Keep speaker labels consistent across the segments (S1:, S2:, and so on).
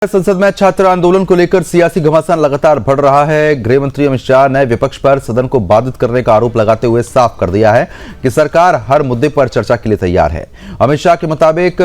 S1: संसद में छात्र आंदोलन को लेकर सियासी घमासान लगातार बढ़ रहा है। गृह मंत्री अमित शाह ने विपक्ष पर सदन को बाधित करने का आरोप लगाते हुए साफ कर दिया है कि सरकार हर मुद्दे पर चर्चा के लिए तैयार है। अमित शाह के मुताबिक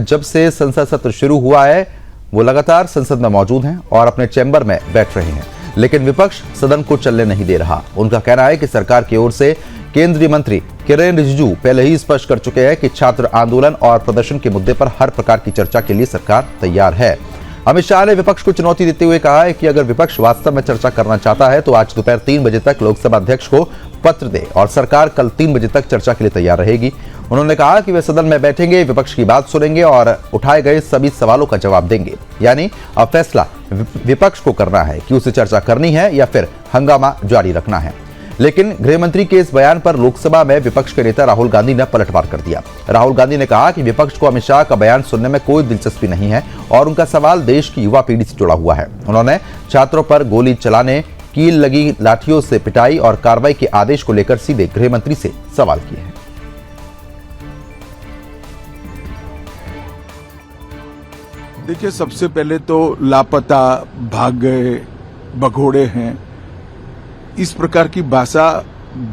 S1: जब से संसद सत्र शुरू हुआ है वो लगातार संसद में मौजूद हैं और अपने चैम्बर में बैठ रहे हैं, लेकिन विपक्ष सदन को चलने नहीं दे रहा। उनका कहना है कि सरकार की ओर से केंद्रीय मंत्री किरेन रिजिजू पहले ही स्पष्ट कर चुके हैं कि छात्र आंदोलन और प्रदर्शन के मुद्दे पर हर प्रकार की चर्चा के लिए सरकार तैयार है। अमित शाह ने विपक्ष को चुनौती देते हुए कहा है कि अगर विपक्ष वास्तव में चर्चा करना चाहता है तो आज दोपहर 3 बजे तक लोकसभा अध्यक्ष को पत्र दे और सरकार कल 3 बजे तक चर्चा के लिए तैयार रहेगी। उन्होंने कहा कि वे सदन में बैठेंगे, विपक्ष की बात सुनेंगे और उठाए गए सभी सवालों का जवाब देंगे। यानी अब फैसला विपक्ष को करना है कि उसे चर्चा करनी है या फिर हंगामा जारी रखना है। लेकिन गृह मंत्री के इस बयान पर लोकसभा में विपक्ष के नेता राहुल गांधी ने पलटवार कर दिया। राहुल गांधी ने कहा कि विपक्ष को अमित शाह का बयान सुनने में कोई दिलचस्पी नहीं है और उनका सवाल देश की युवा पीढ़ी से जुड़ा हुआ है। उन्होंने छात्रों पर गोली चलाने, कील लगी लाठियों से पिटाई और कार्रवाई के आदेश को लेकर सीधे गृह मंत्री से सवाल किए हैं।
S2: देखिए, सबसे पहले तो लापता, भाग गए, भगोड़े हैं, इस प्रकार की भाषा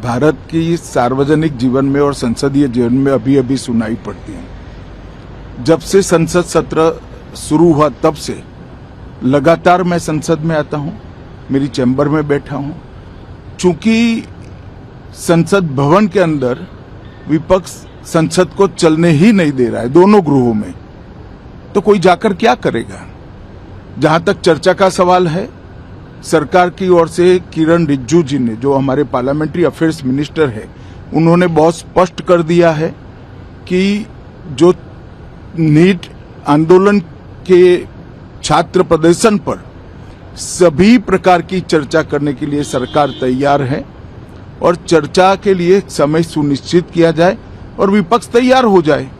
S2: भारत की सार्वजनिक जीवन में और संसदीय जीवन में अभी अभी सुनाई पड़ती है। जब से संसद सत्र शुरू हुआ तब से लगातार मैं संसद में आता हूं, मेरी चैम्बर में बैठा हूं। चूंकि संसद भवन के अंदर विपक्ष संसद को चलने ही नहीं दे रहा है, दोनों गृहों में, तो कोई जाकर क्या करेगा। जहां तक चर्चा का सवाल है, सरकार की ओर से किरेन रिजिजू जी ने, जो हमारे पार्लियामेंट्री अफेयर्स मिनिस्टर है, उन्होंने बहुत स्पष्ट कर दिया है कि जो नीट आंदोलन के छात्र प्रदर्शन पर सभी प्रकार की चर्चा करने के लिए सरकार तैयार है और चर्चा के लिए समय सुनिश्चित किया जाए और विपक्ष तैयार हो जाए।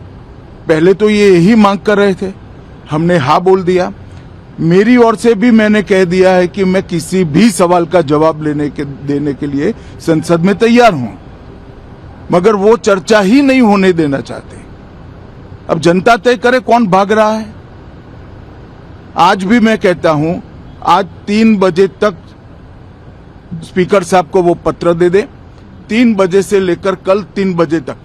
S2: पहले तो ये यही मांग कर रहे थे, हमने हाँ बोल दिया। मेरी ओर से भी मैंने कह दिया है कि मैं किसी भी सवाल का जवाब देने के लिए संसद में तैयार हूं, मगर वो चर्चा ही नहीं होने देना चाहते। अब जनता तय करे कौन भाग रहा है। आज भी मैं कहता हूं, आज 3 बजे तक स्पीकर साहब को वो पत्र दे दे। 3 बजे से लेकर कल 3 बजे तक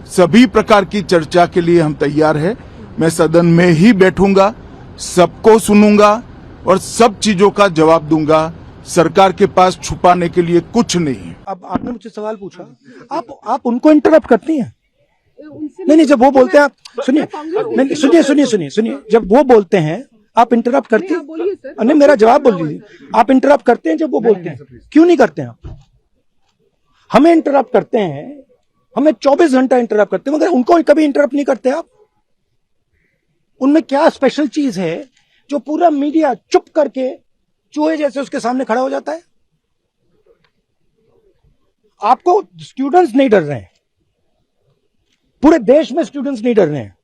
S2: सभी प्रकार की चर्चा के लिए हम तैयार हैं। मैं सदन में ही बैठूंगा, सबको सुनूंगा और सब चीजों का जवाब दूंगा। सरकार के पास छुपाने के लिए कुछ नहीं है।
S3: अब आपने मुझसे सवाल पूछा, आप उनको इंटरप्ट करती हैं। नहीं, जब वो बोलते हैं आप सुनिए, जब वो बोलते हैं आप इंटरप्ट करती हैं। नहीं, मेरा जवाब बोल लीजिए। आप इंटरप्ट करते हैं जब वो बोलते हैं, क्यों नहीं करते हैं आप? हमें इंटरप्ट करते हैं, हमें 24 घंटा इंटरप्ट करते हैं, मगर उनको कभी इंटरप्ट नहीं करते आप। उनमें क्या स्पेशल चीज है जो पूरा मीडिया चुप करके चूहे जैसे उसके सामने खड़ा हो जाता है? आपको स्टूडेंट्स नहीं डर रहे हैं, पूरे देश में स्टूडेंट्स नहीं डर रहे हैं।